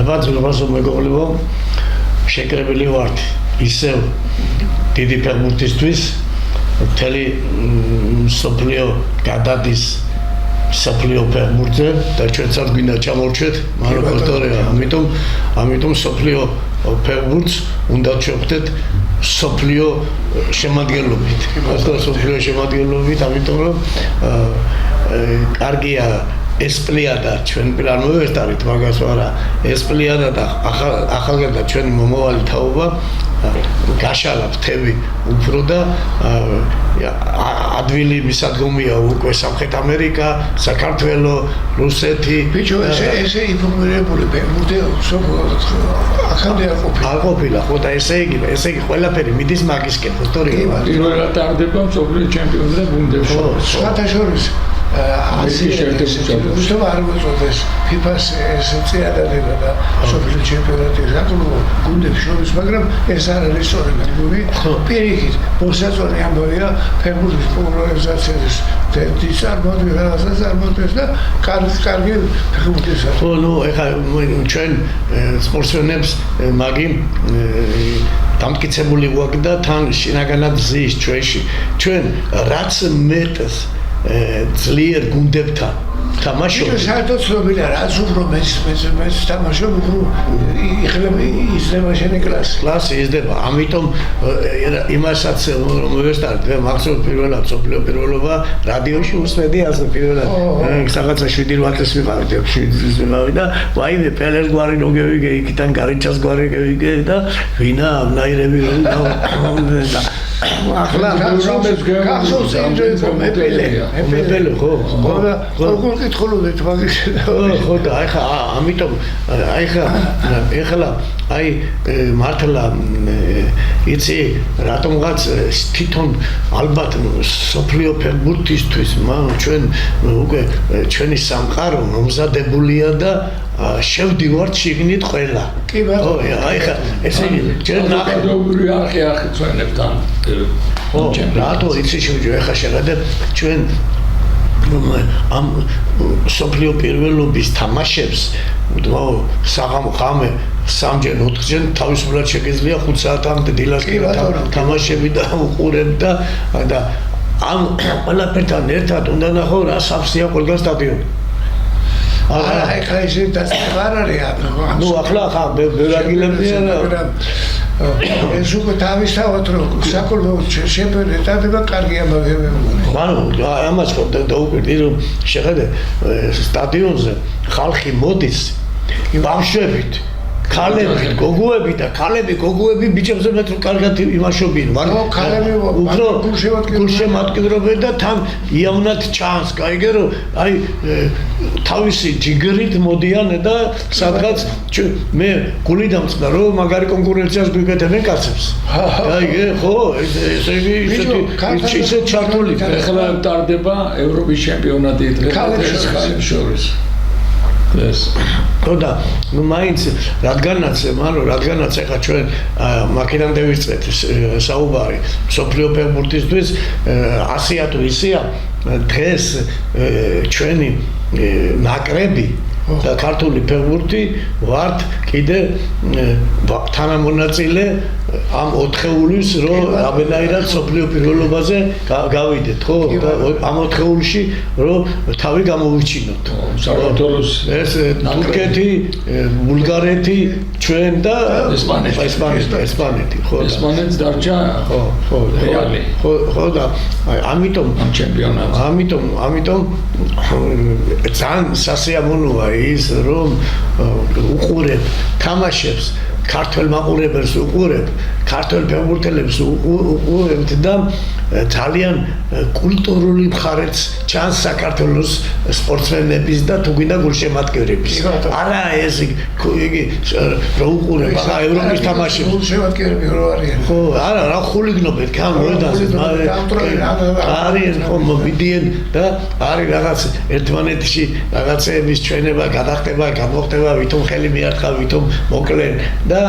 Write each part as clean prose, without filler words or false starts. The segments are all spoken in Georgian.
ბაზო მეგობრებო, შეკრებილი ვართ ისევ დიდი ფეხბურთისთვის, მთელი მსოფლიო გადადის მსოფლიო ფეხბურთზე და ჩვენც გვინდა ჩამორჩეთ, მაგრამ ფაქტორია, ამიტომ მსოფლიო ფეხბურთს უნდა შევხვდეთ მსოფლიო შემადგენლობით. მსოფლიო შემადგენლობით, ამიტომ რომ კარგია ეს პლიადა ჩვენ პირან მოვერთარით მაგას არა ეს პლიადა და ახალგაზრდა ჩვენი მომავალი თაობა გაშალა ფრთები უფრო და ადვილი მისადგომია უკვე სამხრეთ ამერიკა, საქართველო, რუსეთი. ბიჭო, ესე ინფორმირებული ფეხბურთი ახალ არ ყოფილა, ხო და ესე იგი ყველაფერი მიდის მაგისკენ, ისტორია. პირველად ტარდება მსოფლიო ჩემპიონატი გუნდებში. სხვათა შორის უშუალოდ არ მოწოდეს FIFA-ს ეს წიადადება და მსოფლიო ჩემპიონატი საკუთარ გუნდებს შორის, მაგრამ ეს არ არის სწორი მეგობი. პირიქით, მოსაწონი ამბავია ფეხბურთის პოპულარიზაციის წარმოადგენს რაღაცას წარმოადგენს და კარგი ფეხბურთისა. ხო, ეხლა ჩვენ სპორტსმენებს მაგი დამტკიცებული გვაქვს და თან შინაგანად ზის ჩვენში. ჩვენ რაც მეტს ძლიერ გუნდებთან თამაშობ. საერთოდ ცნობილია, რაც უფრო მეც თამაშობ, უფრო იზრდება შენი კლასი. კლასი იზრდება, ამიტომ იმასაც მოვესწრეთ, მახსოვს პირველად სოფლიო პირველობა რადიოში უსმედი ასე პირველად. რაღაცა 7-8 წელს ვიყავდი, 7 წელს ვიყავდი და ვაიმე პელეს გვარი რო გევიგე, იქიდან გარიჩას გვარი გევიგე და ვინა ამნაირები რომ და ახლა გახსოვს მეპელე ხო როგორ კითხულობთ მაგის ხო და ამიტომ ეხლა მართლა იცი რატომღაც თვითონ ალბათ სოფლიო ფეხბურთისთვის ჩვენ უკვე ჩვენი სამყარო მომზადებულია და შევდივართ შიგნით ყველა. კი ბატონო. ხა ესე იგი ჩვენ ნახევარი არხი ჩვენებთან. ხო, რატო იცი შევჯო ეხა შეხედე ჩვენ ამ სოფლიო პირველობის თამაშებს საღამე 3-ჯერ 4-ჯერ თავისუფლად შეგიძლია 5 საათამდე დილას თამაშები და უყურებ და ამ ყველაფერთან ერთად უნდა ნახო რა საფსია ყველგან სტადიონი. ახლა ესე დასწრება არ არის ახლა ბევრაგილებია ეს უკვე თავისთავად რომ საკოლმეო ჩემპიონატი დადება კარგი ამბავია მაგრამ ამას ხო დაუკვირდი რომ შეხედე სტადიონზე ხალხი მოდის ბავშვებით ქალები, გოგოები და გოგოები ბიჭებზე მეტ კარგად იმაშობენ, მაგრამ ქალები უფრო გულშემატკივრობენ და თან იავნად ჩანს, კაიგე რომ თავისი ჯიგრით მოდიან და სადღაც მე გული დამწყდა რომ მაგარი კონკურენციას გვიკეთებენ კაცებს. კაიგე, ხო, ესე იგი ისე ჩართული. ახლა ტარდება ევროპის ჩემპიონატი დღეს ქალებს შორის. ეს ხოდა მაინც რადგანაც ახლა ჩვენ მაკედონამდე ვიწყეთ საუბარი სოფლიო ფეხბურთისთვის 100-ია თუ ისეა დღეს ჩვენი ნაკრები და ქართული ფეხბურთი ვართ კიდე თანამონაწილე ამ 4-ეულის რომ რაბენაირად სოფლიო პირველობაზე გავიდეთ ხო და ამ 4-ეულში რომ თავი გამოვიჩინოთ საქართველოს ეს თურქეთი, ბულგარეთი, ჩვენ და ესპანეთი ხო ესპანეთს დარჩა ხო რეალი ხო და ამიტომ ამ ჩემპიონატს ამიტომ ძალიან სასიამოვნოა ის რომ უყურებ თამაშებს ქართულ მაყურებელს უყურებ ქართულ ფეხბურთელებს უყურებთ და ძალიან კულტურული მხარეც ჩანს საქართველოს სპორტსმენების და თუ გინდა გულშემატკივრების. არა ეს იგი რო უყურებ ევროპის თამაშებს გულშემატკივრები რო არიან. ხო, არა, რა ხულიგნობენ, კან მოედანზე. არის ხო მიდიან და არის რაღაც ერთმანეთში რაღაცების ჩვენება, გადახდება, გამოხდება, ვითომ ხელი მიარტყა, ვითომ მოკლენ და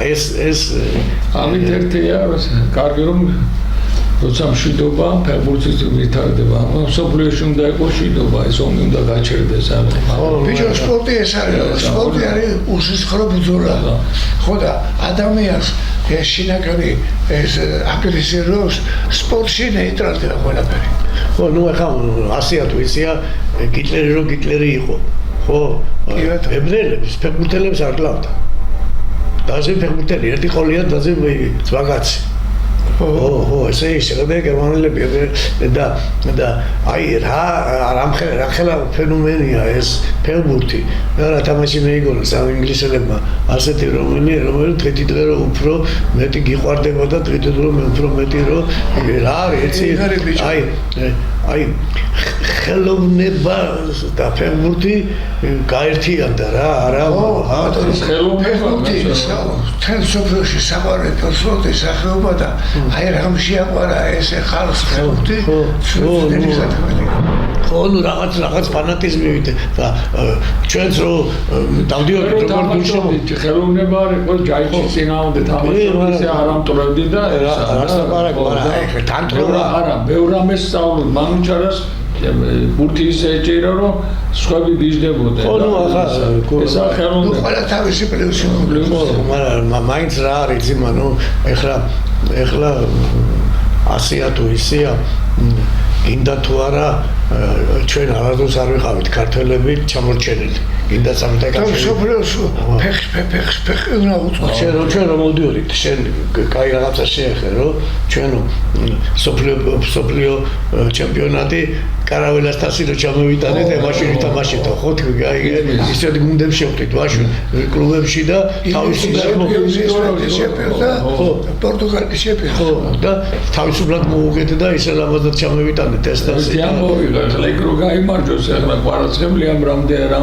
ეს ამით ერთია კარგი რომ როცა მშვიდობა ფეხბურთის ვითარდება, სოფლიოში უნდა იყოს მშვიდობა, ეს ომი უნდა გაჩერდეს ამით. ბიჭო, სპორტი ეს არის, სპორტი არის უსისხლო ბრძოლა. ხო და ადამიანს ეს შინაგანი ეს აგრესიულობს, სპორტში ნეიტრალდება ყველაფერი. ხო, ნუ ახლა 100 თუ იცია გიტლერი რო გიტლერი იყო. ხო, ებრაელებს ფეხბურთელებს არ კლავდა. დაზე ფეხბურთელი ერთი ყოლია დაზე ზვაგაცი. ხო, ესე შეიძლება გერმანელები და აი რა ხელა ფენომენია ეს ფეხბურთი. რა თამაში მეიგონეს ამ ინგლისელებმა ასეთი რომელიც დღე რომ უფრო მეტი გიყვარდება და დღე რომ უფრო მეტი რომ რა არის აი ხელოვნება და ფეხბურთი გაერთიანდა რა არა ფეხბურთი თან სოფლიოში საყვარელი სპორტი სახეობა და აი რამ შეაყვარა ეს ხალხს ფეხბურთი ხო ნუ რაღაც ფანატიზმივით და ჩვენც რო დავდიოდით როგორ გულშემატკივარი ხელოვნება არის ყველა ჯაიჩის წინააღმდეგ თამაშობ ისე არ ამტვრევდი და არა ბევრ ამას სწავლობ მანუჩარას ბურთი ისე ეჭირა რომ სხვები გიждდებოდნენ ხო ნუ ახლა ესა ხელოვნება ყველა თავისი პლუსი მაგრამ მაინც რა არის ძიმა ნუ ეხლა 100 თუ ისეა გინდა თუ არა ჩვენ არასდროს არ ვიყავით ქართველები ჩამორჩენილი გინდა სამეთაკავშირო სოფლიოს ფეხი უნდა უწყო ჩვენ რომ მოდიოდით შენ კაი რაღაცა შეეხერო ჩვენო სოფლიო ჩემპიონატი კარაველასთან რო ჩამოვიტანეთ მაშინ ვითამაშეთ ხო ისეთი გუნდებს შევხვდით ვაშო კლუბებში და თავისუფლად პორტუგალიის ჩემპიონი ხო და თავისუფლად მოუგეთ და ისე ლამაზად ჩამოვიტანეთ ეს და ეს ამბავი ლეგრო გაიმარჯოს ახლა კვარაცხელი ამ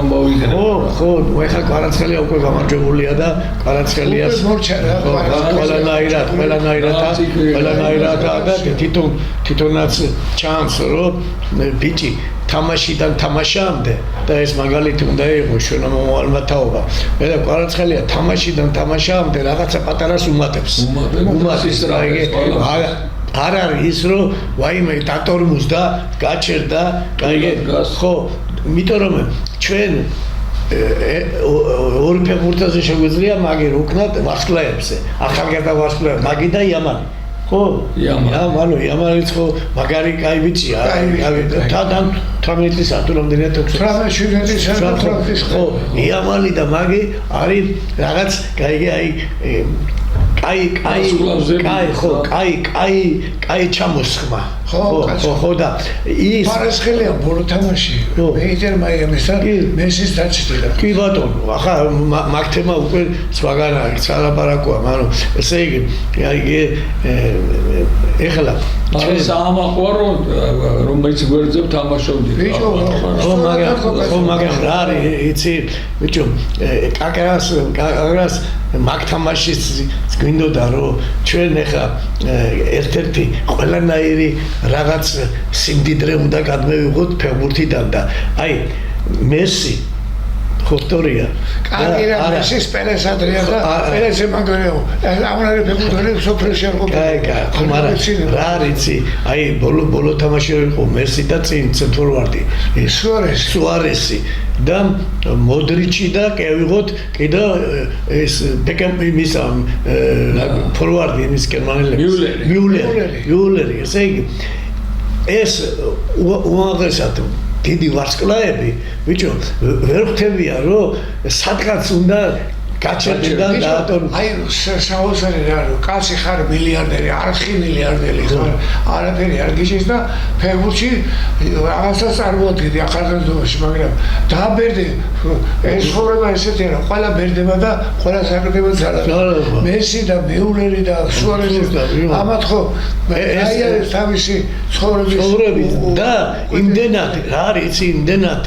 მოვიგეთ ხო ეხლა კვარაცხელია უკვე გამარჯვებულია და კვარაცხელიას ყველანაირად და თვითონაც ჩანს რომ ბიჭი თამაშიდან თამაშამდე და ეს მაგალითი უნდა იყოს ჩვენ მომავალმა თაობა. მე და კვარაცხელია თამაშიდან თამაშამდე რაღაცა პატარას უმატებს. უმატებს რა იგი არ არის ის რომ ვაიმე დატორმუს და გაჩერდა, კაიგე ხო, იმიტომ რომ ჩვენ ორი ფეხბურთაზე შეგვიძლია მაგი რუკნათ ვარსკვლავებზე, ახალგაზრდა ვარსკვლავი, მაგი და იამანი. ხო, იამანიც ხო მაგარი კაი ბიჭია. თან 18 წელს თუ რამდენია 18 წელს ხო, იამანი და მაგი არის რაღაც კაიგე კაი ჩამოსხმა. ხო და ის პარასხელია ბოლო თამაში. მეიტერ მაიამისთან მესის დაჭრილი. კი ბატონო, ახლა მაგ თემა უკვე სხვაგან არის, სალაპარაკოა, მაგრამ ესე იგი ეხლა ჩვენ საამაყო რომელიც გვერდზე თამაშობდი. ხო მაგრამ რა არის იცი ბიჭო კაკრას მაგ თამაშის გვინდოდა რომ ჩვენ ეხლა ერთ-ერთი ყველანაირი რაღაც სიმდიდრე უნდა გადმევიღოთ ფეხბურთიდან და აი მესი ხოქტორია კარგი რა მესის პერეს ადრია და პერესე მაგარია ამარი ფეხბურთელი სოფლიოში არ ყოფილა ხო მაგრამ რა არიცი აი ბოლო თამაში იყო მესი და წინ ცენტრალვარდი სუარესი და მოდრიჩი და კევიღოთ კიდე ეს ბეკემპის ფორვარდი ის გერმანელები მიულერი ესე იგი ეს უაღრესად დიდი ვარსკვლავები ბიჭო ვერ ხვდებია რომ სადღაც უნდა გაჩერდა და აი საოცარი რა რომ კაცი ხარ მილიარდერი არხი მილიარდელი ხარ არაფერი არ გიჩის და ფეხბურთში რაღაცას წარმოადგენდი ახალგაზრდობაში მაგრამ დააბერდი ეს ცხოვრება ესეთია რომ ყველა ბერდება და ყველა საკრდება ძალა მესი და მეულერი და სუარესი ამათ ხო აი არის თავისი ცხოვრების და იმდენად რა არის იმდენად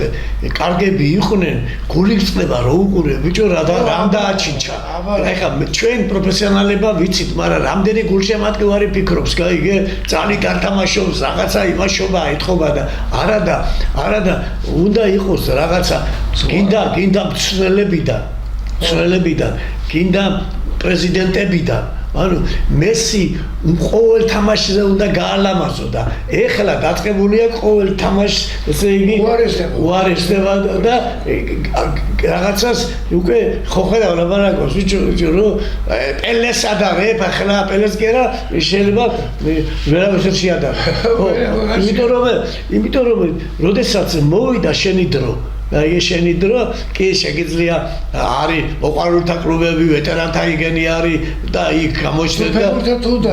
კარგები იყვნენ გული წდება რო უყურე ბიჭო რა დააჩინჩა ეხლა ჩვენ პროფესიონალებმა ვიცით მაგრამ რამდენი გულშემატკივარი ფიქრობს გაიგე წალი გათამაშობს რაღაცა იმაშობა ეთქობა და არადა უნდა იყოს რაღაცა გინდა მცველებიდან გინდა პრეზიდენტებიდან ანუ მესი ყოველ თამაშზე უნდა გაალამაზო და ეხლა დაწყებული აქვს ყოველ თამაშს ესე იგი უარესდება და რაღაცას უკვე ხო ხედავ ლაპარაკობს ვიჭო რომ პელეს ადარებ ახლა პელეს კი არა შეიძლება ვერავის შეადარებ ხო იმიტომ რომ როდესაც მოვიდა შენი დრო და ეს შენი დრო კი შეგიძლია არის მოყვარულთა კლუბები ვეტერანთა იგენი არის და იქ გამოჩნდა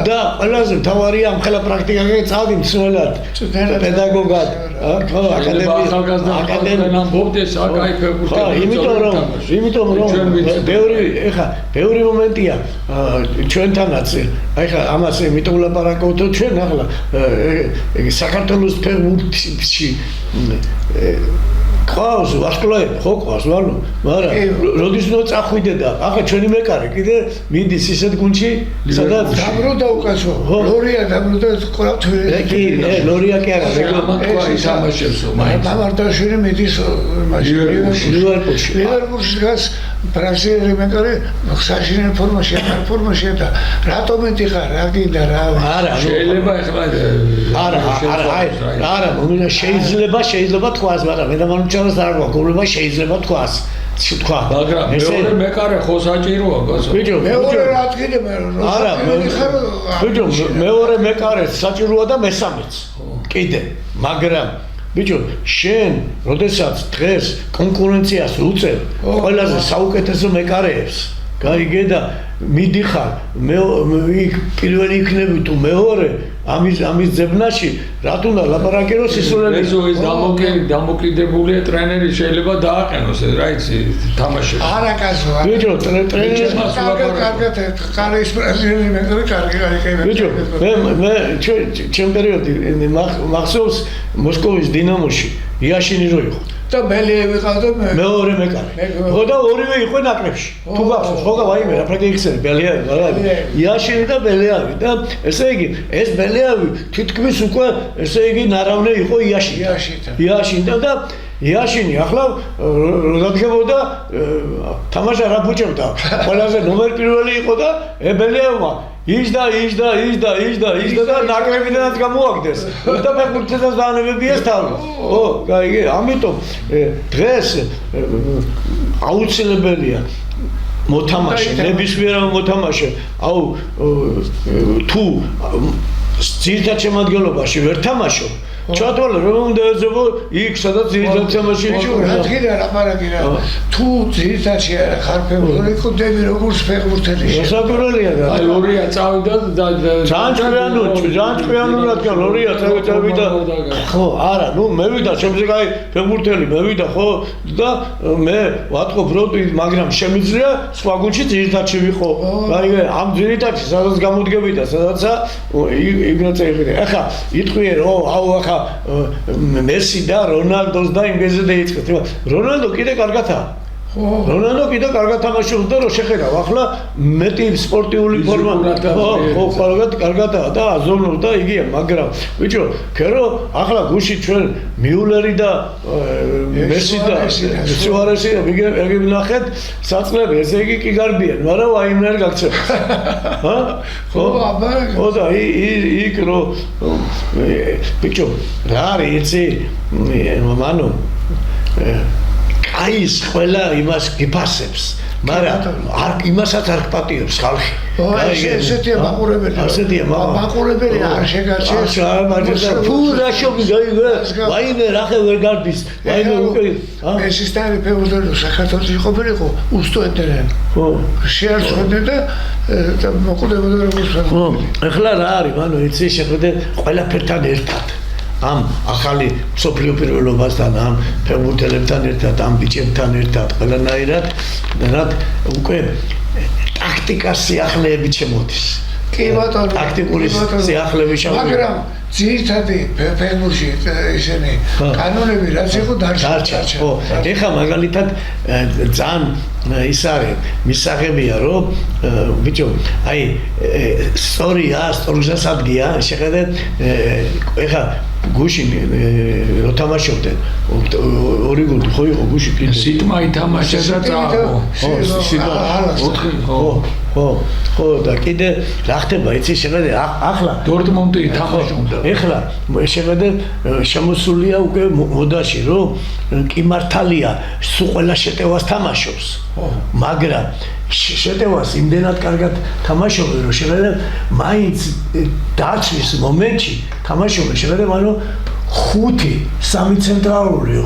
და ყველაზე მთავარია ამ ხელა პრაქტიკაზე წავდი მსვლელად პედაგოგად ხო აკადემია ამბობდეს აკაი ფეხბურთი იმიტომ რომ ბევრი მომენტია ჩვენთანაც ახლა ამას იმიტომ ვლაპარაკობთ ჩვენ ახლა საქართველოს ფეხბურთში ყავს ვარსკვლავები ხო ყავს მაგრამ როდის უნდა წახვიდე და ახლა ჩვენი მეკარე კიდე მიდის ისეთ გუნდში სადაც დაბრუნდა უკაცო ლორია დაბრუნდა ყრავთვილი კი ლორია კი არა თამაშებსო მამარდაშვილი მიდის ლივერპულში გას ბრაზილიელი მეკარე საშინელ ფორმაშია და რატომ ეთიხარ რა გინდა რა არა შეიძლება ახლა არა შეიძლება თქვას მაგრამ მე და მანუჩარას არ გვაქვს შეიძლება თქვას თქვა მაგრამ მეორე მეკარე ხო საჭიროა გასა ბიჭო მეორე რა თქმა არა ბიჭო მეორე მეკარე საჭიროა და მესამეც კიდე მაგრამ ბიჭო შენ როდესაც დღეს კონკურენციას უწევ ყველაზე საუკეთესო მეკარეებს გაიგე და მიდიხარ იქ პირველი იქნები თუ მეორე ამის ძებნაში რა თუნდა ლაპარაკი რომ სისულელი ეს დამოკიდებულია ტრენერი შეიძლება დააყენოს რა იცი თამაშებს არა კაცო ბიჭო ტრენერი კარგად ხარის ბრაზილიელი მეკარე კარგი ბიჭო მე ჩემ პერიოდი მახსოვს მოსკოვის დინამოში იაშინი რო იყო და ბელიევი ყავდა მეორე მეკარე ხო და ორივე იყო ნაკრებში თუ გახსოვს ხო ვაიმე რა პრაქტიკისები ბელიევი იაშინი და ბელიევი და ესე იგი ეს ბელიევი თითქმის უკვე ესე იგი ნარავნე იყო იაშინი და იაშინი ახლა რადგებოდა თამაში არ აფუჭებდა ყველაზე ნომერ პირველი იყო და ბელიევმა იჯდა და ნაკრებიდანაც გამოაგდეს და ფეხბურთსაც დაანებებიეს თავი ხო გაიგე ამიტომ დღეს აუცილებელია მოთამაშე ნებისმიერ მოთამაშე აუ თუ ძირითად შემადგენლობაში ვერ თამაშობ ჩათვალე რომ უნდა ეძებო იქ სადაც ძირითად თამაში იყო რა თქმა ლაპარაკი რა თუ ძირითადში ხარ ფეხბურთელი ხდები როგორც ფეხბურთელი შესაძლებელია და აი ლორია წავიდა და ჯანჭყიანო რადგან ლორია წავიდა ხო არა ნუ მევიდა შემდგე აი ფეხბურთელი მევიდა ხო და მე ვატყობ რომ მაგრამ შემიძლია სხვა გუნდში ძირითადში ვიყო გაიგე ამ ძირითადში სადაც გამოდგებიდა სადაცა იგრეთ ეღირე ახლა იტყვიე რომ აუ ახლა მესი და რონალდოს და ინგლისზე დაიწყეთ. რონალდო კიდე კარგათაა. რონალდო კიდე კარგად თამაშობს და რო შეხედავ ახლა მეტი სპორტიული ფორმა ხო კარგადაა და აზონოვ და იგია მაგრამ ბიჭო ქერო ახლა გუში ჩვენ მიულერი და მესი და სუარესი იგი ვნახეთ საწყლები ესე იგი კი გარბიან მაგრამ აიმნარ გაქცევს ჰა ხო და იქ რო ბიჭო რა არის იცი მანო აი ის ყველა იმას გიფასებს, მაგრამ იმასაც არ გპატიებს ხალხი. ესეთია მაყურებელი არ შეგარჩეს. ფუ რა შობი გაიგე? ვაიმე რახე ვერ გარბის. ვაიმე უკვე ეს ისტარი ფეხბურთელი საქართველოს იყოფილიყო უსტუენტერენ. ხო. შეარჩევდნენ და მოკვდებოდა როგორც ფეხბურთელი. ეხლა რა არის, ანუ იცი შეხედე ყველაფერთან ერთად. ამ ახალი სოფლიო პირველობასთან, ამ ფეხბურთელებთან ერთად, ამ ბიჭებთან ერთად, ყველანაირად უკვე ტაქტიკას სიახლეებით შემოდის. კი ბატონო, ტაქტიკური სიახლეები შემოდის. მაგრამ ძირითადი ფეხბურთში ისინი კანონები რაც იყო დარჩა. ხო, ეხლა მაგალითად ძალიან ის არის მისაღებია რომ ბიჭო აი სწორია სწორგზას ადგია შეხედე ეხლა გუში რო თამაშობდნენ ორი გუნდი ხო იყო გუში კიდე სიტმა ითამაშა და წააგო ხო სიტმა 4 ხო ხო და კიდე რა ხდება იცი შეხედე ახლა დორტმუნდი თამაშობდა ეხლა შეხედე შემოსულია უკვე მოდაში რომ კი მართალია სულ ყველა შეტევას თამაშობს მაგრამ შეტევას იმდენად კარგად თამაშობენ რომ შეხედე მაინც დაცვის მომენტში თამაშობენ შეხედე მაგრამ 5 ცენტრალური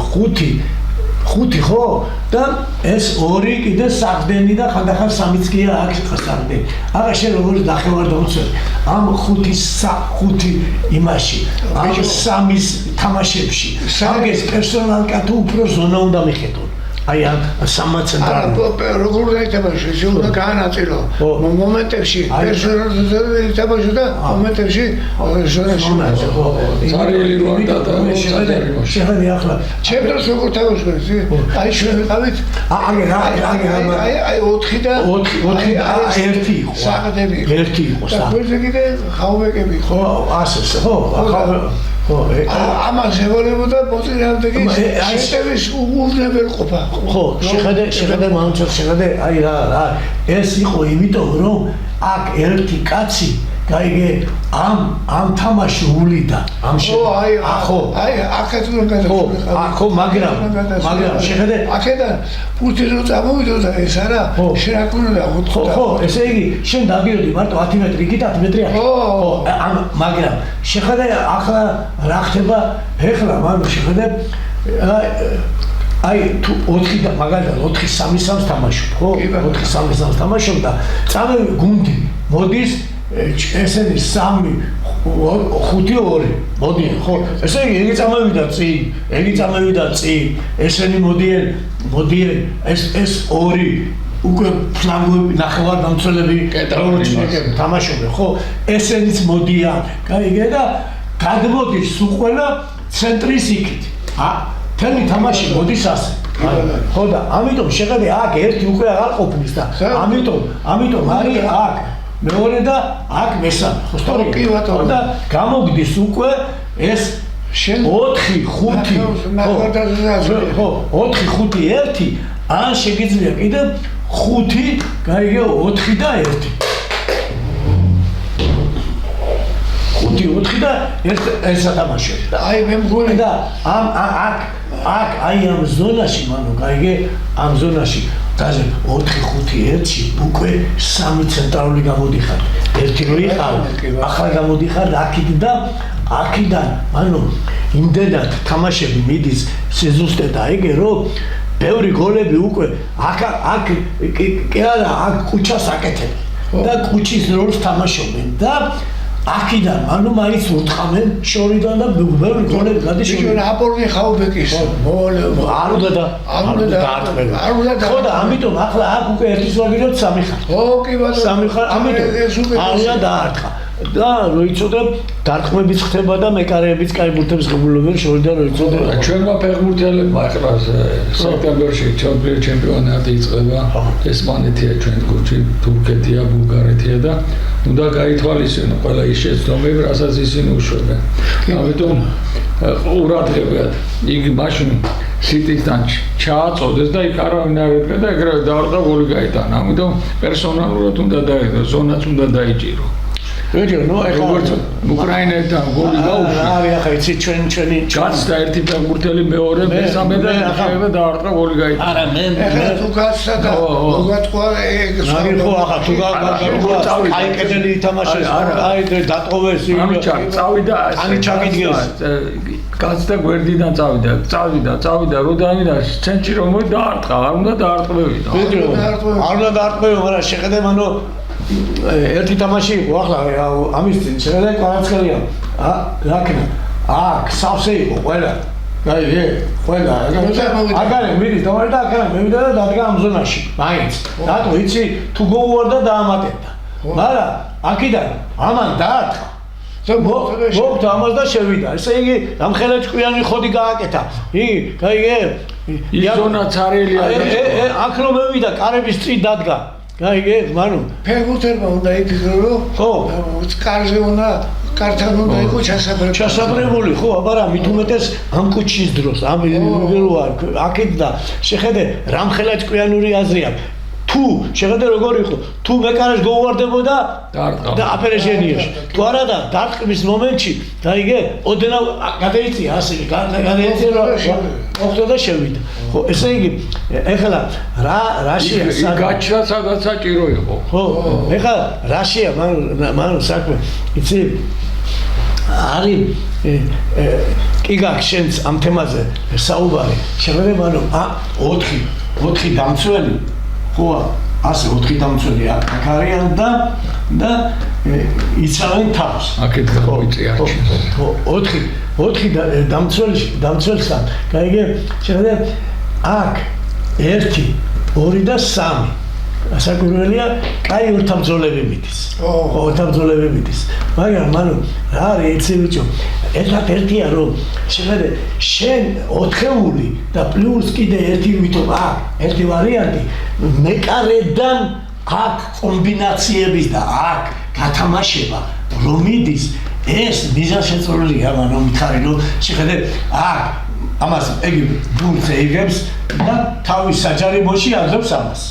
5 ხო და ეს 2 კიდე საგდენი და ხანდახან 3-იც გია აქ საგდენი. აღა შენ როგორ დახევარ დაუწევ. ამ 5 იმაში, ამ 3-ის თამაშებში. ამგეს პერსონალკად უფრო ზონა უნდა მიხედო. აი ამ 3 ცენტრალურ. როგორ დაითამაშე, შეიძლება გაანაწილო. მომენტებში პერსონალურად თამაშო და მომენტებში ზონაში. ზარიელი რონდა და შეხედე ახლა ჩემთვის როგორ თამაშობ ისი? აი ჩვენ ვიყავით. აი 4 და 1 იყო. საგდები. 1 იყო. და ხოლმე კიდე ხაუბეკები ხო? ასე ხო. ამას ევოლებოდა პოზიტივი შეტევის უვნებელყოფა. ხო, შეხედე მანჩოს შეხედე, აი რა, ეს იყო იმიტომ რომ აქ ერთი კაცი გაიგე ამ თამაში ულიდა ამ აი აქეთ რომ გადავხდა ხო მაგრამ შეხედე აქედან პუტი რო წამოვიდოდა ეს არა შეკუნდა ხო ესე იგი შენ დაგიოდი მარტო 10 მეტრი იქით 10 მეტრი აქ ხო მაგრამ შეხედე ახლა რა ხდება ეხლა მან შეხედე აი თუ 4 და მაგალითად 4-3-3 თამაშობ ხო 4-3-3 თამაშობ და წამოვი გუნდი მოდის ესენი 3-5-2 მოდიან ხო ესე იგი იგი წამოვიდა წინ ესენი მოდიან ეს 2 უკვე ფლანგები ნახევარდამცველები კეთილობრივი თამაშობენ ხო ესენიც მოდიან გაიგე და გადმოდის უყველა ცენტრის იქით თემი თამაში მოდის ასე ხო და ამიტომ შეხედე აქ ერთი უკვე აღარ ყოფნის და ამიტომ არის აქ მეორე და აქ მესამე ხო სწორია და გამოგდის უკვე ეს 4-5 ხო 4-5-1 ან შეგიძლია კიდე 5 გაიგე 4 და 1 5-4 და ეს ათამაშები და აი მე მგონი და აქ აი ამ ზონაში მანო გაიგე ამ ზონაში დაჟე 4-5-1-ში უკვე 3 ცენტრალური გამოდიხარ ერთი რო იყავ ახლა გამოდიხარ აქიდან მანო იმდენად თამაშები მიდის სეზუსტე და აიგე რომ ბევრი გოლები უკვე აქ კი არა აქ კუჩას აკეთებ და კუჩის როლს თამაშობენ და აქიდან ანუ მაინც ურთხამენ შორიდან და ბევრი გოლები გადაშორდნენ. აპოლონი ხაუბეკის არ უნდა ხო და ამიტომ ახლა აქ უკვე ერთის ვაგირებთ 3 ხარ. ხო კი ბატონო 3 ხარ ამიტომ აღია დაარტყა. და როიცოდე დარტყმებიც ხდება და მეკარეებიც კაი ბურთებს ღებულობენ შორიდან როიცოდე. ჩვენმა ფეხბურთელებმა ახლა სექტემბერში ჩემპიონატი იწყება. ესპანეთია ჩვენ გუნდში, თურქეთია, ბულგარეთია და უნდა გაითვალისწინო ყველა ის შეცდომები, რასაც ისინი უშვებენ. ამიტომ ყურადღებად იგი მაშინ სიტისთან ჩააწოდეს და იქ არავინ არ ედგა და ეგრევე დაარტყა გოლი გაიტანა. ამიტომ პერსონალურად უნდა დაედო, ზონაც უნდა დაიჭირო. ნუ ეხლა უკრაინეთთან გოლი გაუშვი. არის ახლა იცი ჩვენი გაცდა ერთი ფეხბურთელი მეორე მესამე და ახლა დაარტყა გოლი გაიტანა. არა მე თუ გაცდა და მოგატყვა ეგ ხო ახლა თუ აი კედელი ითამაშეს აი დატყოვეს ანუ წავიდა ანი ჩაგიდგეს გაცდა გვერდიდან წავიდა რო დავიდა ცენტრი რომ დაარტყა არ უნდა დაარტყმევინა. არ უნდა დაარტყმევი მაგრამ შეხედე მანო ერთი თამაში იყო ახლა ამის წინ შეხედე კვარაცხელია რაკნა აქ სავსე იყო ყველა გაიგე ყველა აგარე მიდის და აქ მივიდა და დადგა ამ ზონაში მაინც რატო იცი თუ გოუარდა დაამატებდა მაგრამ აქიდან ამან დაარტყა მოგთ ამას და შევიდა ესე იგი ამხელა ჭკვიანი ხოდი გააკეთა იგი გაიგე ის ზონა ცარელია აქ რომ მივიდა კარების წინ დადგა გაიგე მანუ ფეხბურთელმა უნდა იფიქრო რომ ხო კარზე უნდა კართან უნდა იყოს ჩასაბრებული ხო აბარა მით უმეტეს ამ კუჩის დროს ამ როარ აქეთ და შეხედე რამხელა ჭკვიანური აზრია თუ შეხედე როგორ იყო თუ მეკარეს გოუვარდებოდა და აფერეჟენიაში თუ არა და დარტყმის მომენტში დაიგე ოდნავ გადაიწია ასე გადაიწია ოქტო და შევიდა ხო ესე იგი ეხლა რაშია გაჩრა სადაც საჭირო იყო ხო ეხლა რაშია მან საქმე იცი არის კი გაქვს შენს ამ თემაზე საუბარი შეხედე მანო 4 დამცველი ხო ასე 4 დამცველი აქ არიან და იცავენ თავს აქეთ გამოიწია ხო 4 დამცველსთან გაიგე შეხედე აქ 1 2 და 3 ასაკურველია კაი ორთაბრძოლები მიდის ხო ორთაბრძოლები მიდის მაგრამ მანო რა არის იცი ბიჭო ერთადერთია რომ შეხედე შენ 4-ეული და პლუს კიდე 1 ვითომ ერთი ვარიანტი მეკარედან აქ კომბინაციების და აქ გათამაშება რომ მიდის ეს მიზანშეწონილია მანო მითხარი რომ შეხედე აქ ამას ეგი ბურთზე იგებს და თავის საჯარიმოში აღებს ამას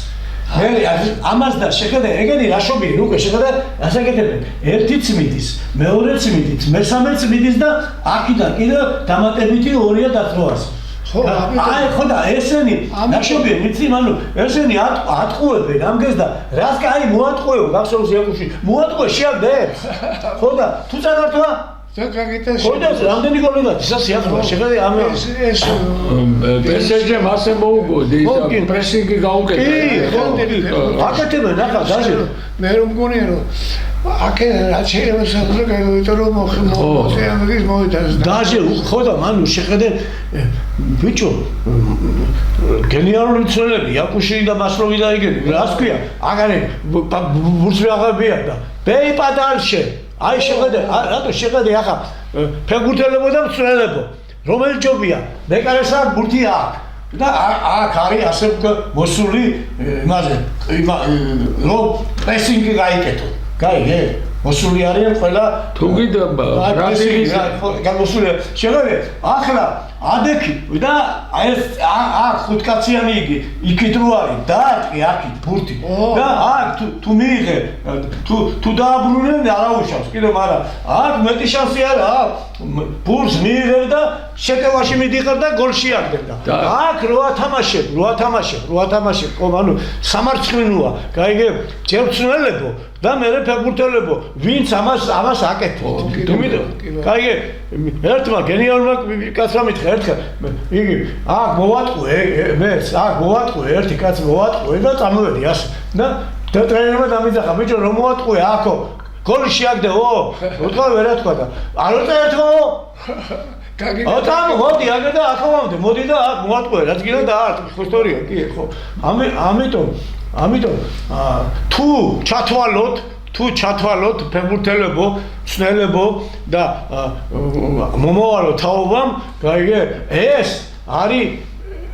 მე ამას და შეხედე ეგენი რაშობია უკვე შეხედე ასაკეთებენ ერთიც მიდის მეორეც მიდის მესამეც მიდის და აქიდან კიდე დამატებითი 2-ია დათროას ხო აი ხო და ესენი რაშობია მიცი მანუ ესენი ატყუებენ ამგეს და რას კაი მოატყუეო გახსოვს იაკუში მოატყუე შეაგდებს ხო და თუ წაგართვა ხოდა რამდენი გოლი გაქვს ისე სიახლოვე შეხედე ამ ეს PSG-მ ასე მოუგოდი და პრესინგი გაუკეთა აკეთებენ ახლა დაჟე მე რომ მგონია რომ აქედან რაც შეიძლება საფუძველი გაიგო რომ მოხმოწეამის მოიტანს დაჟე ხო და მანუ შეხედე ბიჭო გენიალური ცვლილები იაკუში და მასლოვი დაიგენი რას ქვია აგარი ბურთი აღებია და ბეიპადალშე აი შეხედე რატო შეხედე ახლა ფეხბურთელებო და მცველებო რომელი ჯობია მეკარესა ბურთი აქვს და აქ არის ასე მოსული იმაზე რომ პრესინგი გაიკეთო გაიგე მოსული არიან ყველა თუ კიდე ბრაზილიის გამოსული შეხედე ახლა ადექი და ეს აქ ხუთკაციანი იგი იქით რო არის დაატყი აქით ბურთი და აქ თუ მიიღე თუ დააბრუნე არავუშავს კიდე მაგრამ აქ მეტი შანსი არა ბურთს მიიღებ და შეტევაში მიდიხარ და გოლში აგდებ და აქ რო ათამაშებ ხო ანუ სამარცხვინოა გაიგე ჯერ მცველებო და მე ფეხბურთელებო ვინც ამას აკეთებთ თუმცა გაიგე ერთმა გენიალურმა კაცმა მითხრა ერთხელ იგი აქ მოვატყუე მეც აქ მოვატყუე ერთი კაცი მოვატყუე და წამოვედი ასე და ტრენერმა დამიძახა ბიჭო რომ მოვატყუე აქო გოლი შეაგდეო უთქვა ვერა თქვა და არ უწერთო მოდი აგერ და ახავამდე მოდი და აქ მოვატყუე რაც გინდა და არ ისტორია კი ხო ამიტომ თუ ჩათვალოთ ფეხბურთელებო, ცნელებო და მომავალო თაობამ, გაიგე, ეს არის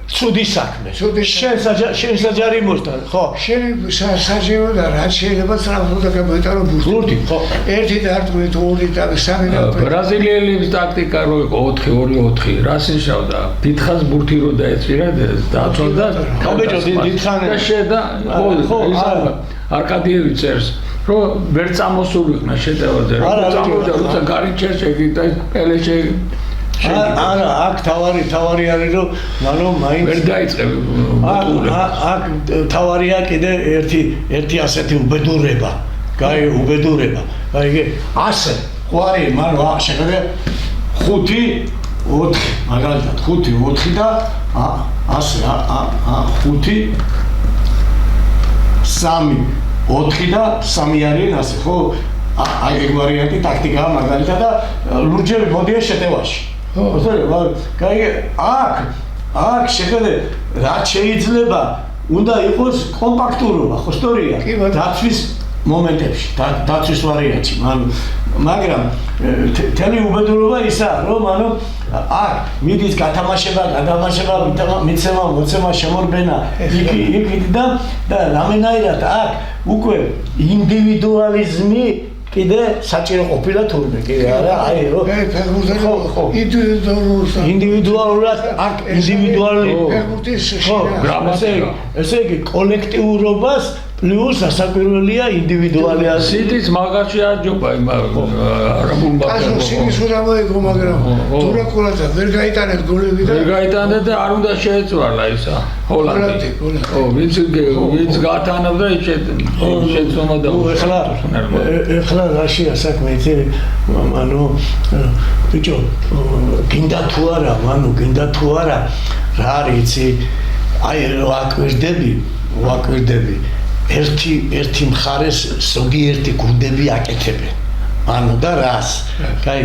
ცუდი საქმე. შენ საჯარიმოსთან, ხო? შენ საჯარო და რაც შეიძლება სწრაფად გამოიტანო ბურთი. ხო. 1 დარტყმით, 2 და 3 და ბრაზილიელების ტაქტიკა რო იყო 4-2-4, რას ნიშნავდა? დიდხანს ბურთი რო დაეწირა დაწოდა. ხობეჭო დიდხან და შედა ხო არკადიევი წერს. რომ ვერ წამოსულიყვნა შეტევაზე რომ წამოვიდა როცა გარიჩეს ეგ და პელეშე არა აქ თავარი არის რომ მანო მაინც ვერ დაიწყე აქ თავარია კიდე ერთი ასეთი უბედურება უბედურება გაიგე ასე ხო არის მანო შეხედე 5-4 მაგალითად 5-4 და ასე 5-3 4 და 3 არიან ასე ხო აი ეგ ვარიანტი ტაქტიკაა მაგალითად და ლურჯები მოდიან შეტევაში ხო გაიგე აქ შეხედე რაც შეიძლება უნდა იყოს კომპაქტურობა ხო სწორია დაცვის მომენტებში დაცვის ვარიანტში მაგრამ თელი უბედურობა ისაა რომ ანუ აქ მიდის გათამაშება მიცემა მოცემა შემორბენა იქით და რამენაირად აქ უკვე ინდივიდუალიზმი კიდე საჭირო ყოფილა თურმე კიდე არა აი რომ ინდივიდუალურად აქ ინდივიდუალური ესე იგი კოლექტიურობას პლუს ასაკვირველია ინდივიდუალიზაცია. სიტის მაგაში აჯობა იმ არაბულმა. ასო სიტის უნდა მოიგო, მაგრამ დურაკულად ვერ გაიტანეთ გოლები და ვერ გაიტანეთ და არ უნდა შეეწვალა ისა. ჰოლანდი. ვინც გათანობდა შეცდომა და ეხლა რაშია საქმე იცი ანუ ბიჭო გინდა თუ არა რა არის იცი აი ვაკვირდები ერთი მხარეს ზოგიერთი გუნდები აკეთებენ. ანუ და რას? კაი,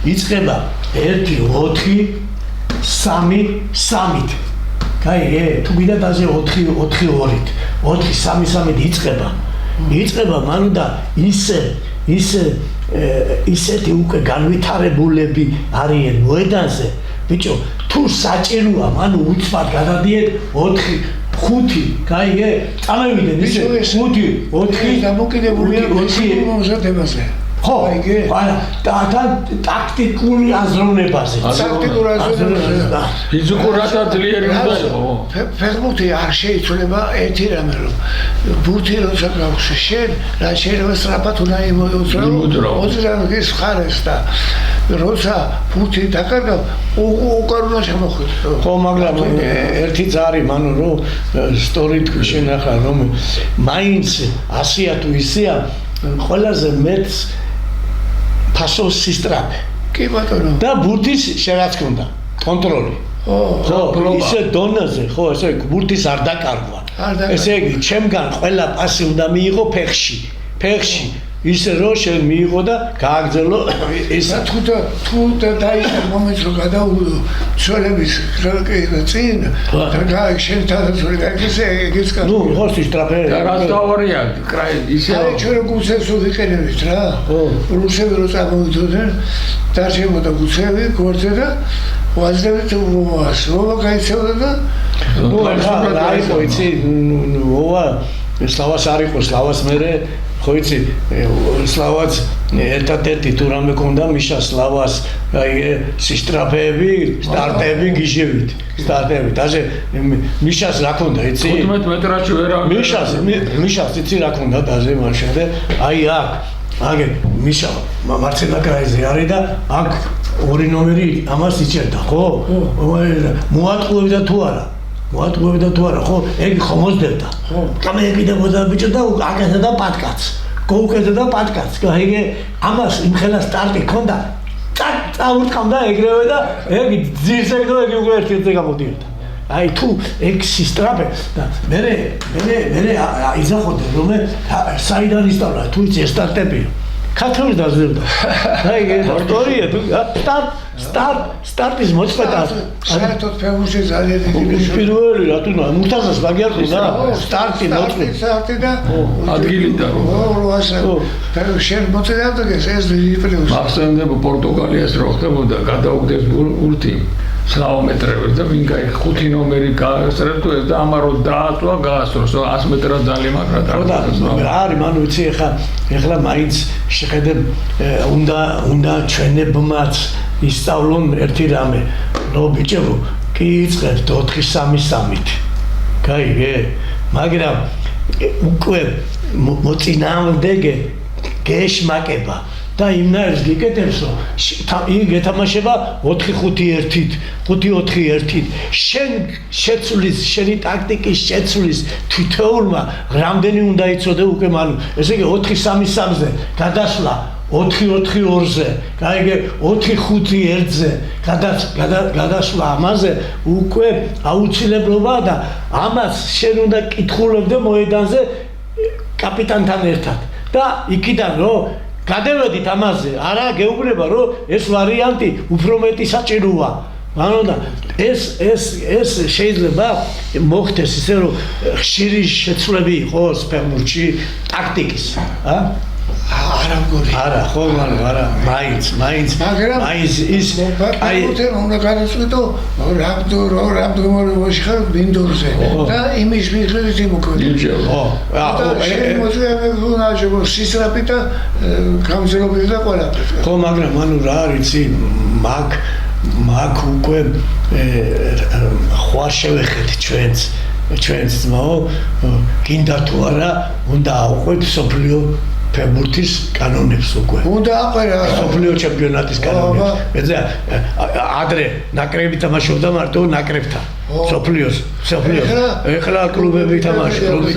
იწყება 1-4-3-3-3-ით. კაი, თუ გინდა დაზე 4-4-2-ით. 4-3-3-ით იწყება, მანუ და ისეთი უკვე განვითარებულები არიან მოედანზე. ბიჭო, თუ საჭიროა, მანუ უცბად გადადიეთ 4-5, კაი, წამევიდნენ ისე 5-4 დამოკიდებულია მომზადებაზე. ხო, არა, და ტაქტიკური აზროვნებაზე. ტაქტიკური აზროვნებაზე. ფიზიკურათა ძლიერი უნდა იყო. ფეხბურთი არ შეიცვლება ერთი რამე რომ ბურთი როცა გაქვს შენ რა შეიძლება სწრაფად უნდა იმოძრავ 20 ის ხარეს და როცა ბურთი დაკარგა უკან უნდა შემოხვიდო. ხო, მაგრამ ერთი ძარი მანუ რომ სტორი თქვენ ახლა რომ მაინც 100-ია თუ ისეა ყველაზე მეც ფასოს სისტრაფე. კი ბატონო. და ბურთის შერაცქნდა, კონტროლი. ხო, ისე დონეზე, ხო, ესე ბურთის არ დაკარგვა. ესე იგი, ჩემგან ყველა პასი უნდა მიიღო ფეხში. ისე რომ შენ მიიღო და გააგრძელო ეს თუ დაიწყო მომენტს რომ გადაულო ცოლების წინ და შენ თვითონ გაიქცე ნუ ხოსი სტრაფე და რა თავარია ისე აი ჩვენ გულსებს ვიყენებთ რა რუსები რო წამოვიდოდნენ დარჩებოდა გულსები გორზე და ვაძლევთ მოვა გაიცევდა და ნუ ახლა აიყო იცი მოვა სლავას არ იყო სლავას მერე ხო იცი სლავაც ერთადერთი თუ რამე ქონდა მიშა სლავას აი სისტრაფეები სტარტები გიჟევით სტარტები დაჟე მიშას რა ქონდა იცი 15 მეტრაში ვერ მიშას იცი რა ქონდა დაჟე მაშინ და აი აქ აგე მიშა მარცელა კრაიზე არის და აქ ორი ნომერი ამას იჭერდა ხო მოატყუებდა თუ არა ხო, ეგ ხომოზდებდა. ხო. კამე ეკიდებოდა ბიჭო და აკეთებდა პატკაც. გოუკეთებდა პატკაც. ეგ ამას იმხელა სტარტი ქონდა. წაურტყამდა ეგრევე და ეგ ძირს ეგ უკვე ერთ-ერთი გამოდიოდა. აი თუ ეგ სისტრაფე და მე იზახოდე რომ საიდან ისწავლა თუ იცი სტარტები ქართული დაძლებდა. აი ისტორია თუ სტარტის მოწყვეტა საერთოდ ფეხბურთში ძალიან დიდი პირველი რატომა მურთაზას ვაგი არ ხდა სტარტი მოწყვეტა და ადგილიდან შენ მოწევდა ეს დიდი პლუს ახსენდება პორტუგალიას რო ხდებოდა გადაუგდეს ბურთი სლავომეტრებს და ვინ გაი 5 ნომერი გაასწრებს თუ ეს და ამარო დააწვა გაასწროს 100 მეტრად ძალიან მაგრად არის მანუ ვიცი ეხლა მაინც შეხედე უნდა ჩვენებმაც ისწავლონ ერთი რამე ნო ბიჭებო კი იწყებთ 4-3-3-ით კაი მაგრამ უკვე მოწინააღმდეგე გეშმაკება და იმნაირს გიკეთებს რომ იგი ეთამაშება 4-5-1-ით 5-4-1-ით შენ შეცვლის შენი ტაქტიკის შეცვლის თითოეულმა რამდენი უნდა იცოდე უკვე მანუ ესე იგი 4-3-3-ზე გადასვლა 4-4-2-ზე, კაიგე 4-5-1-ზე გადასვლა ამაზე უკვე აუცილებლობაა და ამას შენ უნდა კითხულებდე მოედანზე კაპიტანთან ერთად და იქიდან რომ გადავედით ამაზე, არა გეუბნება რომ ეს ვარიანტი უფრო მეტი საჭიროა. ანუ და ეს შეიძლება მოხდეს ისე რომ ხშირი შეცვლები იყოს ფეხბურთში ტაქტიკის, არა მგონი. არა, ხო, არა, მაინც ის აი უნდა გადაწყვიტო რამდენობაში ხარ მინდორზე და იმის მიხედვით იმოქმედება. ხო, სისწრაფით და გამძლეობით და ყველაფერს. ხო, მაგრამ რა არის მაგ უკვე ხوار შევეხეთ ჩვენს ძმაო, გინდა თუ არა უნდა ავყვეთ სოფლიო ფეხბურთის კანონებს უკვე. უნდა აყვერა სოფლიო ჩემპიონატის კანონებს. ეძა ადრე ნაკრები თამაშობდა მარტო ნაკრებთან. სოფლიოს. ეხლა კლუბები თამაშობენ.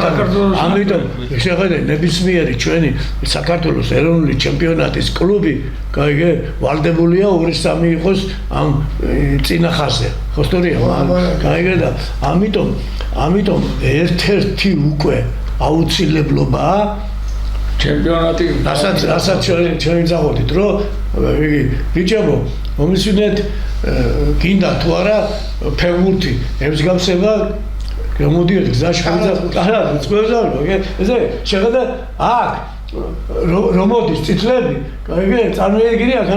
ამიტომ შეხედე ნებისმიერი ჩვენი საქართველოს ეროვნული ჩემპიონატის კლუბი, გაიგე, ვალდებულია 2-3 იყოს ამ წინა ხაზზე. ხო სწორია? გაიგე და ამიტომ ერთ-ერთი უკვე აუცილებლობაა ჩემპიონატი რასაც ჩვენ წაღვდით, რომ იგი ბიჭებო, მომისვენეთ გინდა თუ არა ფეხბურთი, ემსგავსება გამოდიოთ გზაში და წყვილზე, ესე შეხედე აქ რომ მოდის წითლები, გაიგე, წარმოიდგინე აქ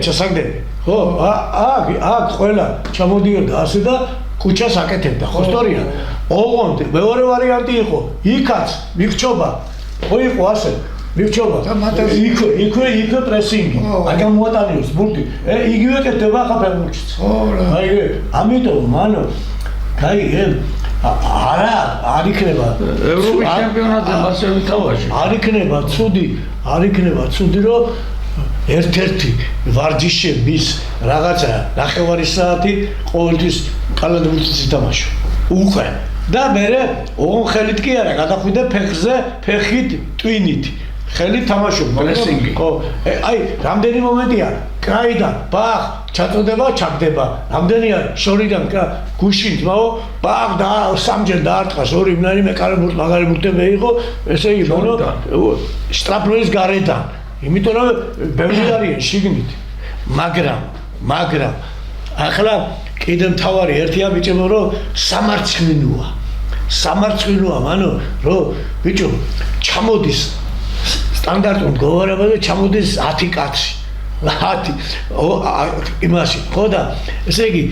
ჩასაგდები. ხო, აქ ყველა ჩამოდიოდა ასე და კუჩას აკეთებდა, ხო სწორია? ოღონდ მეორე ვარიანტი იყო, იქაც მიგჭობა ხო იყო ასე მივჩობა იქვე პრესინგი აგამ მოატანიოს ბურთი იგივე კეთდება ახლა ფეხბურთშიც აიგე ამიტომ მანო გაიგე არ იქნება ევროპის ჩემპიონატზე მასშტაბით თამაში არ იქნება ცუდი რომ ერთ-ერთი ვარჯიშების რაღაცა ნახევარი საათი ყოველთვის კალენდრში ითამაშო უკვე და მე ოღონ ხელით კი არა გადახვიდე ფეხზე ფეხით ტვინით ხელით თამაშობ პრესინგი ხო აი რამდენი მომენტია კრაიდან ბახ ჩაწოდება ჩაგდება რამდენია შორიდან გუშინ ძმაო ბახ და სამჯერ დაარტყას ორი მნარი მაგარი ბურთები იყო ესე იგი მონო შტრაფლუის გარედან იმიტომ რომ ბევრი არიან შიგნით მაგრამ ახლა კიდე მთავარი ერთია ბიჭებო რომ სამარცხვინოა მანო რომ ბიჭო ჩამოდის სტანდარტულ მდგომარეობაზე ჩამოდის 10 კაცი 10 იმაში ხო და ესე იგი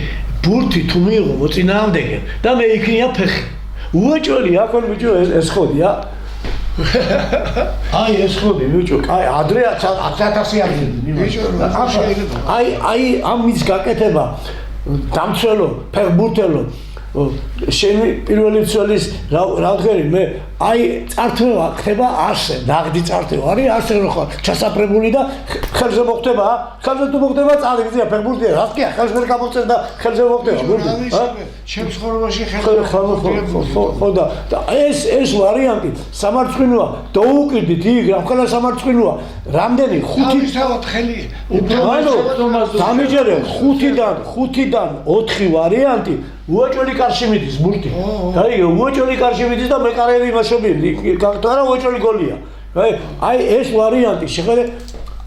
ბურთი თუ მიიღო მოწინააღმდეგე და მე იქნია ფეხი უეჭველი აქ ბიჭო ეს ხოდია აი ეს ხოდი ბიჭო აი ადრე 1000 აი ამის გაკეთება დამცველო ფეხბურთელო შენი პირველი ცოლის რა ვთქვი მე აი წართვა ხდება ასე ნაღდი წართვა არის ასე რო ხარ ჩასაფრებული და ხელზე მოხდება ხელზე თუ მოხდება წარიგზია ფეხბურთია რა თქია ხელზე ვერ გამოწევ და ხელზე მოხდება ჩემს ხორობაში ხო და ეს ვარიანტი სამარცხვინოა დაუკიდით იქ რა ყველა სამარცხვინოა რამდენი 5 თავად ხელი დამიჯერე 5-დან 4 ვარიანტი უეჭველი კარში მიდის ბურთი. გაიგე, უეჭველი კარში მიდის და მეკარები იმაშობილი. არა უეჭველი გოლია. აი ეს ვარიანტი შეხედე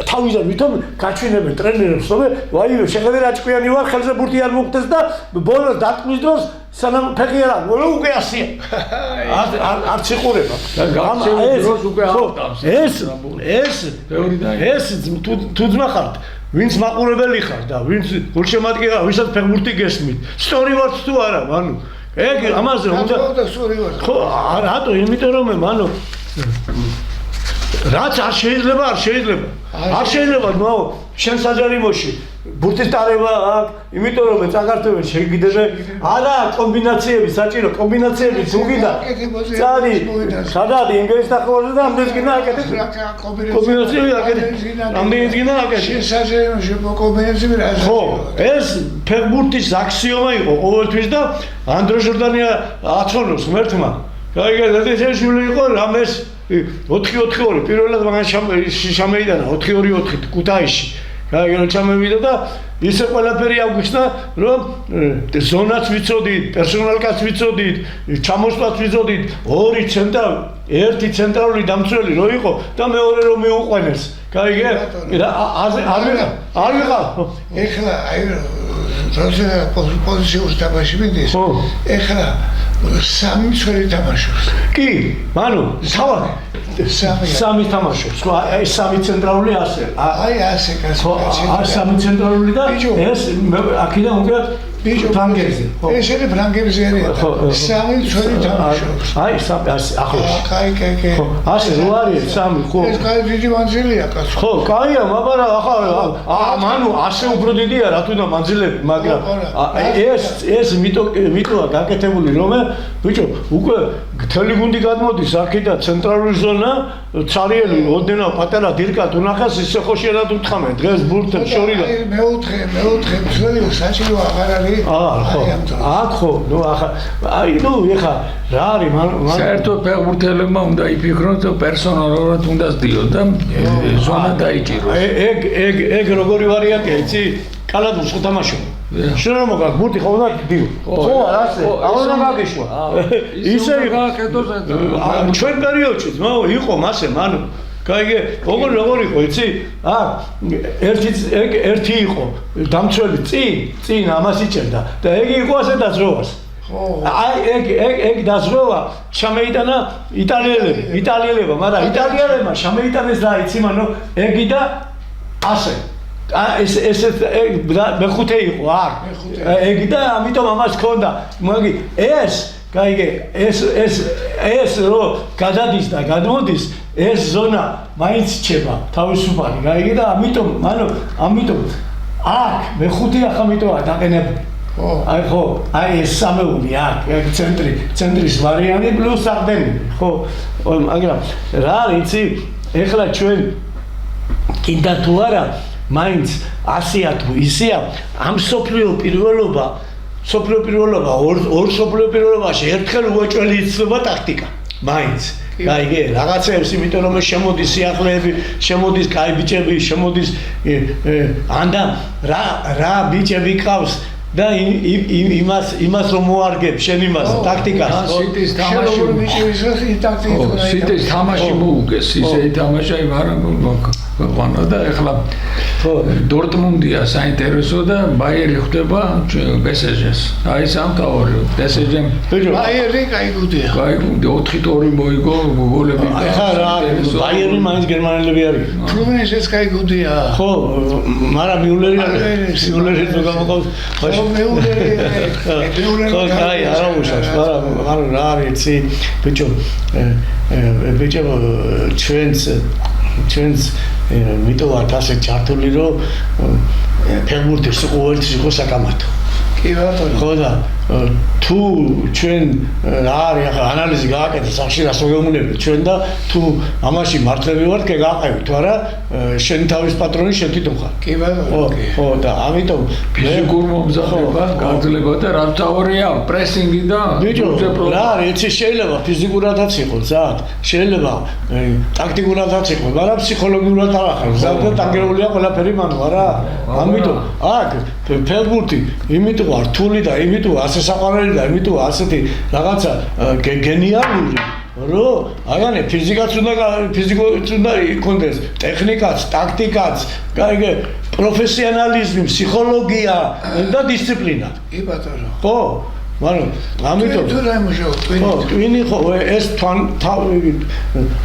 თავიდან ვითომ გაჩვენებენ ტრენერებს, რომ ვაიმე შეხედე რა ჭკვიანი ვარ, ხელზე ბურთი არ მოგდეს და ბოლოს დატყვის დროს სანამ ფეხი არ აქვს, უკვე ასია. არც იყურება. ეს თუ ძმა ხართ ვინც მაყურებელი ხარ და ვინც გულშემატკივარი ხარ, ვისაც ფეხბურთი გესმით. სწორი ვართ თუ არა, მანუ. ეგ ამაზე უნდა ხო, რატო? იმიტომ რომ მანუ რაც არ შეიძლება, ნუ შენ საჯარიმოში ბურთის ტარება აქვს, იმიტომ რომ წაგართებენ შეგიდები. არა, კომბინაციები საჭირო, კომბინაციები თუგიდა. წადი, სადადი ინგლისის ნახევარზე და ამდენს გინდა აკეთებ. კომბინაციები აკეთებ. ამდენს გინდა აკეთებ. შენ საჯარიმოში კომბინაციები რა? ხო, ეს ფეხბურთის აქსიომა იყო ყოველთვის და ანდრო ჟორდანია აცონოს ღმერთმა. გაიგე, ეს შვილი იყო რამეს 4-4-2 პირველად მაგან შამეიდანა 4-2-4 კუთაისში. გაიგე, ჩამევიდა და ისე ყველაფერი აგვიხსნა, რომ ზონაც ვიცოდით, პერსონალკაც ვიცოდით, ჩამოსვლაც ვიცოდით, ერთი ცენტრალური დამცველი რო იყო და მეორე რომ მიუყვენეს. გაიგე? არ ვიყავ. ეხლა აი პოზიციაში თამაში მიდის. ეხლა 3 მცველი თამაშობს. კი, მანუ, სამი თამაშობს. ხო, აი სამი ცენტრალური ასე. აი ასე კაცო. აი სამი ცენტრალური და ეს აქედან უკვე ფრანგებზე. ეს είναι ფრანგებზე არის. სამი ჩვენი თამაშობს. აი სამი ახლოს. კაი. ხო, ასე რო არის სამი, ხო. ეს კაი დიდი მანძილია კაცო. ხო, კაია, მაგრამ ახლა მანუ ასე უფრო დიდია რა თუნდა მანძილები, მაგრამ ეს მიტოა გაკეთებული რომ ბიჭო, უკვე მთელი გუნდი გადმოდის აქედან ცენტრალური ზონა, ცარიელი ოდენა პატარა დირკა თუნახას ისე ხო შეიძლება უთხრამენ დღეს ბურთებს შორიდან. მეოთხე მსვლელი საჭირო აღარ არის. ხო, ნუ ახლა აი ნუ ეხა რა არის საერთოდ ფეხბურთელებმა უნდა იფიქრონ რომ პერსონალურად უნდა სდიოს და ზონა დაიჭიროს. ეგ როგორი ვარიანტია, იცი? კალადურს ხო თამაშობ. შენ რომ მოგაკ ბურთი ხო უნდა დიო. ხო, ასე. აღარ გაგიშვა. ისე გააკეთო ჩვენ პერიოდში იყო მასე მანუ. კაიგე, როგორი იყო, იცი? ერთი იყო დამცველი წინ ამას იჭერდა და ეგ იყო ასე დაზროვას. აი ეგ დაზროვა ჩამეიტანა იტალიელებმა, მაგრამ იტალიელებმა ჩამეიტანეს რა იცი, მანო ეგი და ასე. ეს მეხუთე იყო აქ. ეგი და ამიტომ ამას ქონდა. მოიგი ეს კაიგე, ეს რო გადადის და გადმოდის, ეს ზონა მაინც რჩება თავისუფალი, კაიგე და ამიტომ აქ მეხუთე ახლა მიტოა დაყენებული. აი ხო, აი ეს სამეული აქ ცენტრის ვარიანტი პლუს აღდენი, ხო, მაგრამ რა იცი, ეხლა ჩვენ კიდე თუ არა მაინც ასია თუ ისია ამ სოფლიო პირველობა ორ სოფლიო პირველობაში ერთხელ უეჭველი იცლება ტაქტიკა მაინც გაიგე რაღაცებს იმიტომ რომ შემოდის სიახლეები შემოდის კაი ბიჭები შემოდის ანდა რა ბიჭები ყავს და იმას რომ მოარგებ შენ იმას ტაქტიკას სიტის თამაში მოუგეს ისე ითამაშა ვანა და ეხლა დორტმუნდია საინტერესო და ბაიერი ხვდება PSG-ს. აი სამთავარი PSG-მ ბაიერი კაი გუნდია. კაი გუნდი 4-2 მოიგო გოლები. ახლა რა ბაიერი მაინც გერმანელები არის. ფლუმენესიც კაი გუნდია. ხო, მაგრამ მიულერი არის. მიულერი თუ გამოყავს. ხო, მიულერი. ხო, კაი არა უშავს. მაგრამ რა არის იცი ბიჭო ჩვენს მიტოვართ ასე ჩართული რომ ფეხბურთის ყოველთვის იყო საკამათო. კი ბატონო. ხო და თუ ჩვენ რა არის ახლა ანალიზი გააკეთეთ სახში რას მოგეუბნებით ჩვენ და თუ ამაში მართლები ვართ კი გააყევით თუ არა შენ თავის პატრონი შენ თვითონ ხარ. კი ბატონო. ხო და ამიტომ ფიზიკურ მომზადება გაძლება და რა თავია პრესინგი და რა არის შეიძლება ფიზიკურადაც იყოს ზად შეიძლება ტაქტიკურადაც იყოს მაგრამ ფსიქოლოგიურად არ ახარ ზად და ტანგერულია ყველაფერი მანო არა ამიტომ აქ ფეხბურთი იმიტომ რთული და იმიტომ ასე საყვარელი და იმიტომ ასეთი რაღაცა გენიალური რომ აგანე ფიზიკაც უნდა იქონდეს ტექნიკაც ტაქტიკაც კაიგე პროფესიონალიზმი ფსიქოლოგია და დისციპლინა კი ბატონო ხო მაგრამ ამიტომ ტვინი ხო ეს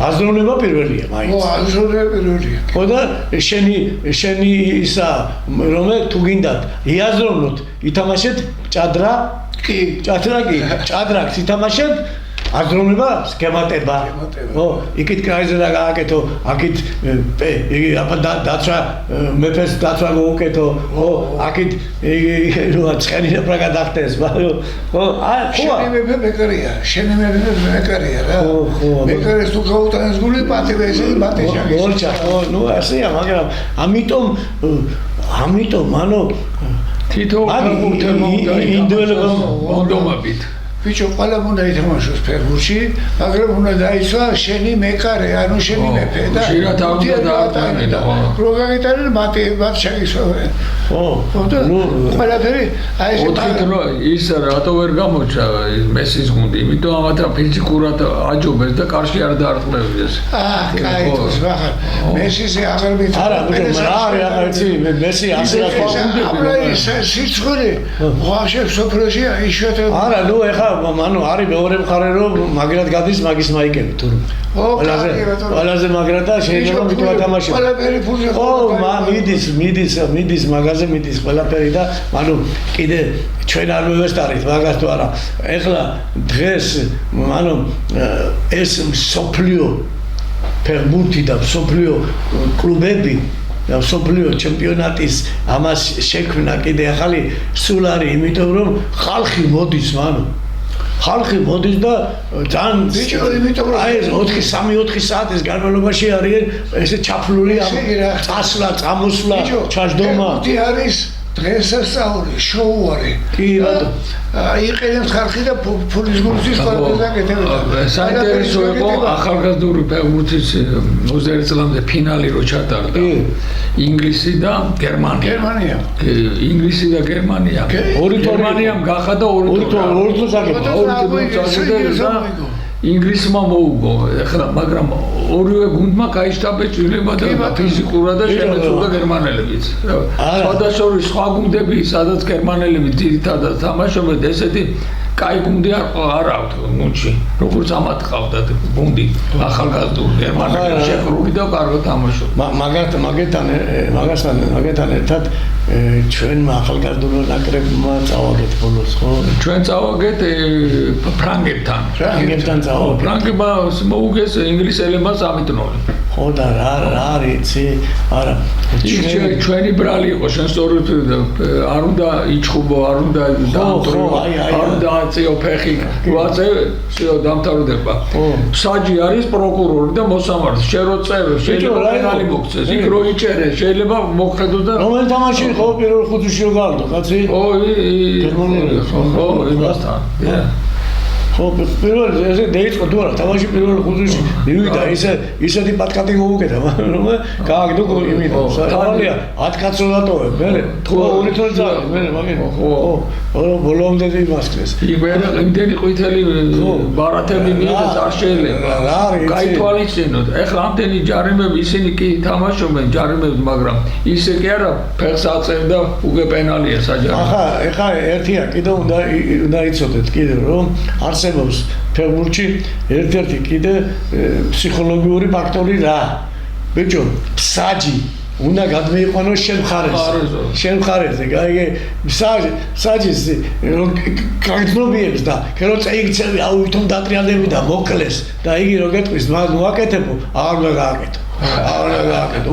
აზროვნება პირველია მაინც ხო აზროვნება პირველია ხო და შენი ისა რომ თუ გინდათ იაზროვნოთ ითამაშეთ ჭადრაკს ითამაშეთ აზროვნება სქემატება ხო იქით კრაიზერა გააკეთო აქით იგი დაცვა მეფეს დაცვა მოუკეთო ხო აქით რა ცხენია რა გადახდეს ხო შენი მეფე მეკარია რა ხო მეკარეს თუ გაუტანეს გული პატივეს გოლჩა ხო ნუ ასეა მაგრამ ამიტომ ანუ თითო ფეხბურთელმა უნდა ინდივიდუალურად მონდომებით ბიჭო ყველა უნდა ითამაშოს ფეხბურთში, მაგრამ უნდა დაიცვა შენი მეკარე, ანუ შენი მეფე და შეიძლება უნდა დაატანე რო გაგიტანენ მათ შეისვენ. ხო და ყველაფერი აი ეს ოთხი ის რატო ვერ გამოჩა მესის გუნდი, იმიტომ ამათ ფიზიკურად აჯობეს და კარში არ დაარტყმევიეს. კაი თოს ვახარ. მესიზე აღარ მითხრა. არა, ბიჭო, რა არის აღარ იცი, მესი ასე რა გუნდები. სიცხული, ვაშებს სოფროში აიშოთ. არა, ნუ ეხა ანუ არის მეორე მხარე რომ მაგრად გადის მაგის მაიკები თურმე. ყველაზე მაგრად და შეიძლება მითქვა თამაში. ყველაფერი ფულზე მიდის მაგაზე მიდის ყველაფერი და ანუ კიდე ჩვენ არ მივესწარით მაგას თუ არა. ეხლა დღეს ანუ ეს სოფლიო ფეხბურთი და სოფლიო კლუბები და სოფლიო ჩემპიონატის ამას შექმნა კიდე ახალი სულ არის იმიტომ რომ ხალხი მოდის მანო ხალხი მოდის და ძალიან ბიჭო იმიტომ რომ აი ეს 3-4 საათის განმავლობაში არის ესე ჩაფლული წასვლა წამოსვლა ჩაჯდომა ფეხბურთი არის დღესასწაული შოუ არის კი ბატონო იყენებს ხალხი და ფულის გულშის ყველაფერს აკეთებდა საინტერესო იყო ახალგაზრდული ფეხბურთის 21 წლამდე ფინალი რო ჩატარდა ინგლისი და გერმანია ინგლისი და გერმანია ორი გერმანიამ გახადა ორი თორს და ინგლისმა მოუგო ეხლა მაგრამ ორივე გუნდმა გაიშტაბე ჭრილება და ფიზიკურად და შემეცოდა გერმანელებიც სხვადასხვა სხვა გუნდები სადაც გერმანელები ძირითადად თამაშობენ ესეთი კაი გუნდი არ აქვთ გუნდში როგორც ამათ ყავდათ გუნდი ახალგაზრდული გერმანელი შეკრული და კარგად თამაშობენ მაგასთან ერთად ჩვენმა ახალგაზრდულ ნაკრებმა წავაგეთ ბოლოს ხო ჩვენ წავაგეთ ფრანგებთან წავაგეთ ფრანგებმა მოუგეს ინგლისელებმა 3-0 ხო და რა არიცი არა ჩვენი ბრალი იყო შენ სწორედ არ უნდა იჩხუბო არ უნდა დაამტრო არ უნდა აწიო ფეხი ვაწე დამთავრდება საჯი არის პროკურორი და მოსამართი შენ რო წევ შეიძლება პენალი მოგწეს იქ რო იჭერე შეიძლება მოგხედო და რომელი თამაში ხო პირველ ხუთში რო გავდო კაცი გერმანელი ხო იმასთან ხო პირველ ესე დაიწყო თუ არა თამაში პირველ ხუთში მივიდა ისეთი პატკატი მოუკეთა რომ გააგდო იმიდა თავალია 10 კაცს რო დატოვებ მე თუ ორი თორ ძაღლი მე მაგენ ხო ბოლომდე იმასკრეს იმერა იმდენი ყვითელი ბარათები მიიღეს არ შეიძლება გაითვალისწინოთ ეხლა ამდენი ჯარიმები ისინი კი თამაშობენ ჯარიმებს მაგრამ ისე კი არა ფეხს აწევდა უკვე პენალია საჯარო ახლა ერთია კიდე უნდა იცოდეთ კიდე რომ არსებობს ფეხბურთში ერთ-ერთი კიდე ფსიქოლოგიური ფაქტორი რა ბიჭო საჯი უნდა გადმეიყვანოს შენ მხარეზე საჯის გაგრძნობიებს და ქერო წაიქცევი აუვითომ დატრიალები და მოკლეს და იგი რო გეტყვის მას მოაკეთებო აღარ გააკეთო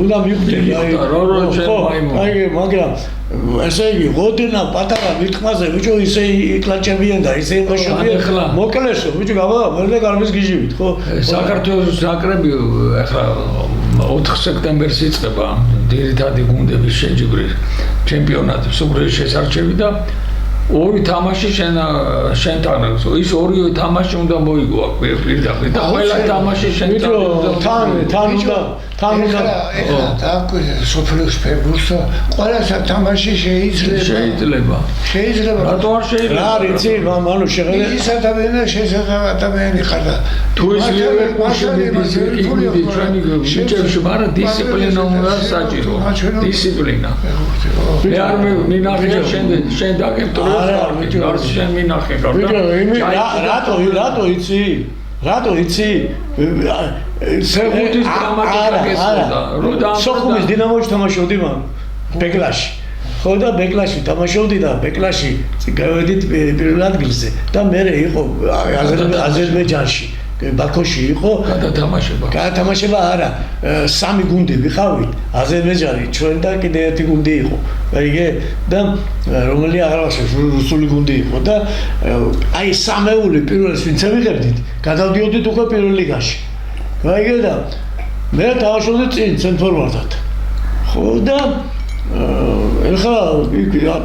უნდა მიხვდები აი მაგრამ ესე იგი გოდნა პატარა მიტყმაზე ბიჭო ისე იკლაჭებიან და ისე იმაშობიან მოკლესო ბიჭო მე გარბის გიჟივით ხო საქართველოს ნაკრები ახლა 4 სექტემბერს იწყება ძირითადი გუნდების შეჯიბრი ჩემპიონატი სუპერლიგის შესარჩევი და ორი თამაში შენთან ის ორივე თამაში უნდა მოიგო აქ პირდაპირ და ყველა თამაში შენთან თან უნდა ეხლა დაგვიყვეს სოფლის ფეხბურთს ყველა თამაში შეიძლება რატო არ შეიძლება რა არის ანუ შეღერე ის ადამიანი ხარ და თუ ის ლივერპულში მიდის ჩვენი შეჭერში მაგრამ დისციპლინა უნდა საჭირო დისციპლინა მე არ მინახე შენ დაგემტრო არ შენ მინახე რატო იცი სერბეთის დრამატიკა სოხუმის დინამოში თამაშობდი მან ბეკლაში ხო და ბეკლაში თამაშობდი და ბეკლაში გავედით პირველ ადგილზე და მე იყო აზერბაიჯანში ბაქოში იყო გადათამაშება არა 3 გუნდი ვიყავით აზერბაიჯანი ჩვენ და კიდე ერთი გუნდი იყო აიგე და რომელი აღარაშე რუსული გუნდი იყო და აი სამეული პირველს ვინც ავიღებდით გადავდიოდით უკვე პირველ ლიგაში აიგე და მე დავაშოვდი წინ ცენტრფორვარდად ხო და ეხლა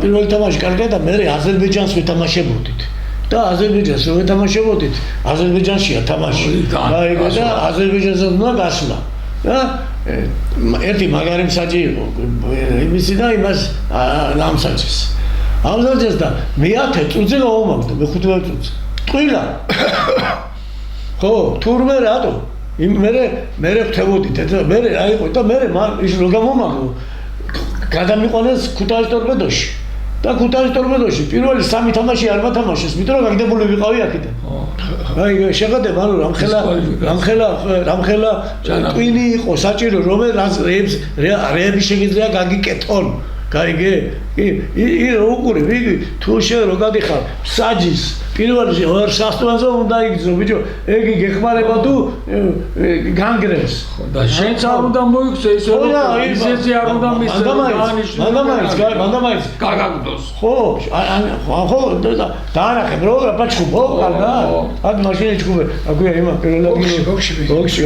პირველ თამაში კარგად და მე აზერბაიჯანს ვეთამაშებოდით და აზერბაიჯანს რო ვეთამაშებოდით აზერბაიჯანშია თამაში აიგე და აზერბაიჯანს უნდა გასვლა და ერთი მაგარი მსაჯი იყო იმისი და იმას ამსაჯეს და მე 10 წუთზე გავუმაგდო მე 15 წუთზე ტყილა ხო თურმე რატო მე ვთებოდით და მე აიყო და მე ის რო გამომაგდო გადამიყვანეს ქუთაის ტორპედოში და ქუთაისის ტორპედოში პირველი 3 თამაში არ მათამაშეს, იმიტომ რომ გაგდებული ვიყავი აქედან. აი შეხედება, ანუ რამხელა ტვინი იყო საჭირო, რომ რეები შეგიძლია გაგიკეთონ. გაიგე? რო უყური, ვიგი თუ შენ რო გადიხარ საჯის პირველში ორ სასტვანზე უნდა იგზო, ბიჭო, ეგი გეხმარება თუ განგრევს. და შენც არ უნდა მოიქცე ისე რომ ისეთი არ უნდა მისცე. მანდამაიც გაგაგდოს. ხო, დაანახე, რო ბაჭკო, კარგა. აქ მაშინ ჩქუბე, აგვია იმა პირველად ბოქსი,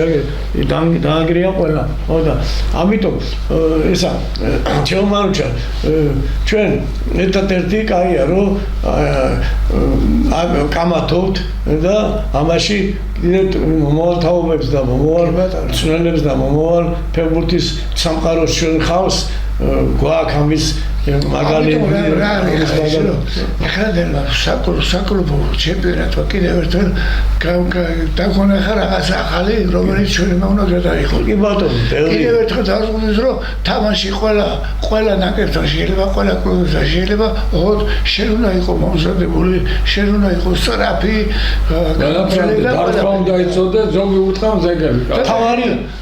დააგრია ყველა. ხო და ამიტომ ესა ჩემმარუჩა ჩვენ ერთადერთი კაია რომ კამათობთ და ამაში მომავალ თაობებს და მომავალ მცველებს და მომავალ ფეხბურთის სამყაროს ჩვენ ხავს გვაქვს ამის მაგალითი ახლა საკრებულო ჩემპიონატმა კიდევ ერთხელ დაგონახა რაღაც ახალი რომელიც ჩვენმა უნდა გადაიღო. კი ბატონო, კიდევ ერთხელ დავუძღვნის რომ თამაში ყველა ნაკრებთან შეიძლება, ყველა კლუბთან შეიძლება, ოღონდ შენ უნდა იყო მომზადებული, შენ უნდა იყო სწრაფი, დარწმა უნდა იცოდე, ზოგი უთხრა ზეგები.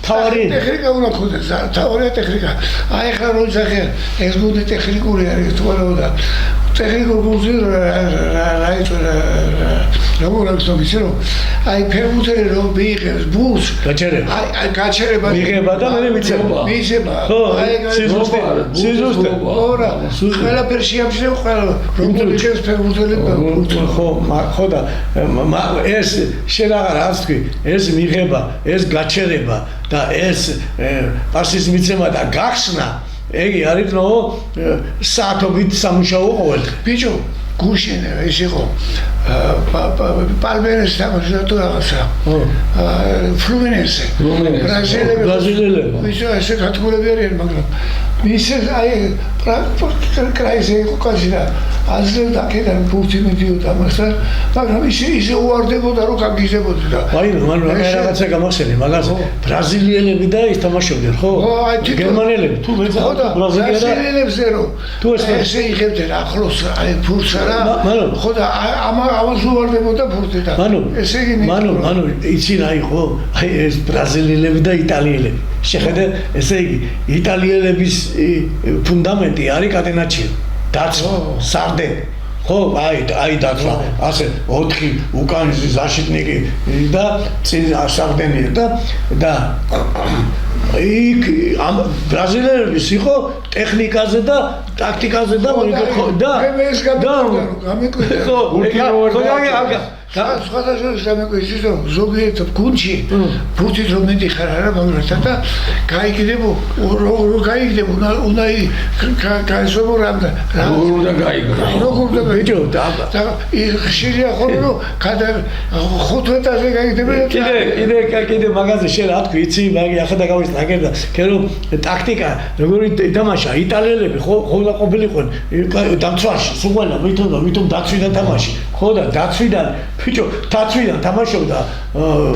თავარი ტექნიკა უნდა ქონდეს, თავარია ტექნიკა. აი ახლა რო ძახიან, ეს გუნდი ტექნიკური არის თუ არა და ტექნიკური გუნდი როგორ აქვს თქო რომ აი ფეხბურთელი რომ მიიღებს ბურს გაჩერება მიიღება და მე მიცემა აი სიზუსტე ორა ყველაფერი შეამჩნევ ყველა როგორ იღებს ფეხბურთელი ხო და ეს შენ აღარ არის თქვი ეს მიიღება ეს გაჩერება და ეს პასის მიცემა და გახსნა ეგი არის რომ საათობით სამუშაო ყოველდღე ბიჭო გუშინ ეს იყო პალმერეს თამაში თუ რაღაცა ფლუმინენსე ბრაზილელები ბიჭო ესე გათქმულები არიან მაგრამ ისე აი კრაიზე იყო კაცი აზრდა კიდე ბურთი მიდიოდა მასთან მაგრამ ისე უარდებოდა რომ გაგიზებოდი და აი მან რაღაცა გამახსენე მაგას ბრაზილიელები და ის თამაშობდნენ ხო გერმანელები თუ ბრაზილიელებზე რომ თუ ესე იღებდნენ ახლოს აი ფურცსა რა ხო და ამას უარდებოდა ბურთი და ესე იგი მანუ იცი რა იყო აი ეს ბრაზილიელები და იტალიელები შეხედე ესე იგი იტალიელების ფუნდამენტი არის კატენაჩიო დაცვა სარდე ხო აი დაცვა ასე 4 უკან ზაშიტნიკი და წინ სარდენია და იქ ამ ბრაზილიელების იყო ტექნიკაზე და ტაქტიკაზე და მე ეს გამიკვირდა ხო სხვადასხვა გამიკვირდა რომ ზოგიერთ გუნდში ბურთით რომ მიდიხარ არა მაგრამ და გაიგდებო უნდა გაიზომო რამდა უნდა გაიგო როგორ და ბიჭო და ხშირია ხოლმე რომ ხუთვეტაზე გაიგდება კიდე მაგაზე შენ რა თქვი იცი მაგი ახლა დაგავისნა აგერდა კერო ტაქტიკა როგორი თამაშა იტალიელები ხოლმე ყოფილიყვნენ დამცვაში სულ მითომ დაცვიდან თამაში ხო და დაცვიდან ბიჭო დაცვიდან თამაშობდა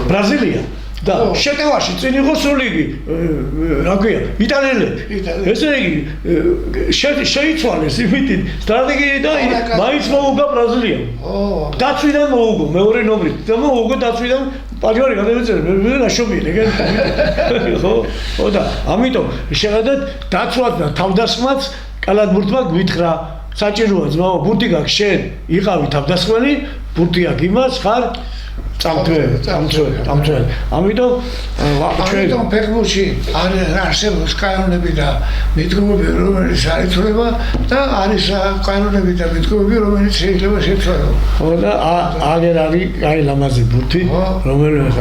ბრაზილია და შეტევაში წინ იყო სულიგი რა ქვია იტალიელები ესე იგი შეიცვალეს იმით სტრატეგიით და მაინც მოუგა ბრაზილია დაცვიდან მოუგო მეორე ნომრით და მოუგო დაცვიდან პაჯორი გადავიწერე მე ნაშობია ეგ ხო და ამიტომ შეხედეთ დაცვაც და თავდასხმაც კალათბურთმა გვითხრა საჭიროა ძმაო ბურთი გაქვს შენ იყავი თავდასხმელი ბურთი აქვს იმას ხარ წამთველი ამიტომ ფეხბურთში არსებობს კანონები და მიდგომები რომელიც არ იცვლება და არის კანონები და მიდგომები რომელიც შეიძლება შეცვალოს ხო და აგერ არის კაი ლამაზი ბურთი რომელიც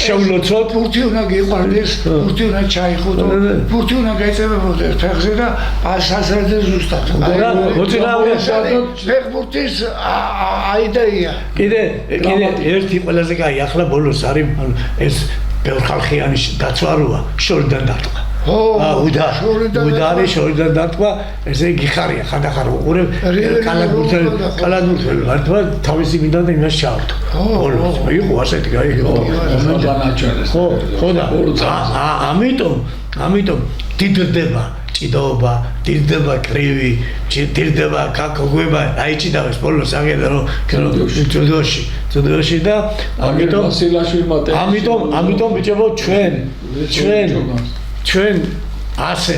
შევლოცოთ ბურთი უნდა გიყვარდეს ბურთი უნდა ჩაიხუტო ბურთი უნდა გაიწებებოდეს ფეხზე და სასრეზე ზუსტად ფეხბურთის აიდეა კიდე ერთი ყველაზე კაი ახლა ბოლოს არის ეს ბევრხალხიანი დაცვაროა შორიდან დარტყმა უდარი შორიდან დარტყმა ესე გიხარია ხანდახარ უყურებ კალათბურთელი მართლა თავისი მინდა და იმას ჩაავდო ბოლოს იყო ასეთი კაი ხო და ამიტომ დიდდება ჭიდაობა დირდება კრივი, დირდება კაკოგვება, აიჭიდავეს ბოლოს აღედა რომ ძოდოში და ამიტომ ბიჭებო ჩვენ ასე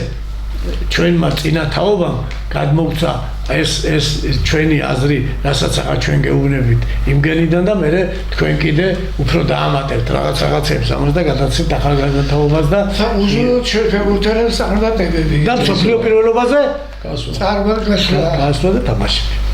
ჩვენმა წინათაობამ გადმოგცა ეს ჩვენი აზრი, რასაც ახლა ჩვენ გეუბნებით იმგენიდან და მე თქვენ კიდე უფრო დაამატებთ რაღაცებს ამას და გადაცემთ ახალ განათაობას და უზრუნველთ ჩვენ ფეხბურთელებს წარმატებები და მსოფლიო პირველობაზე წარგვა გასვლა და თამაში.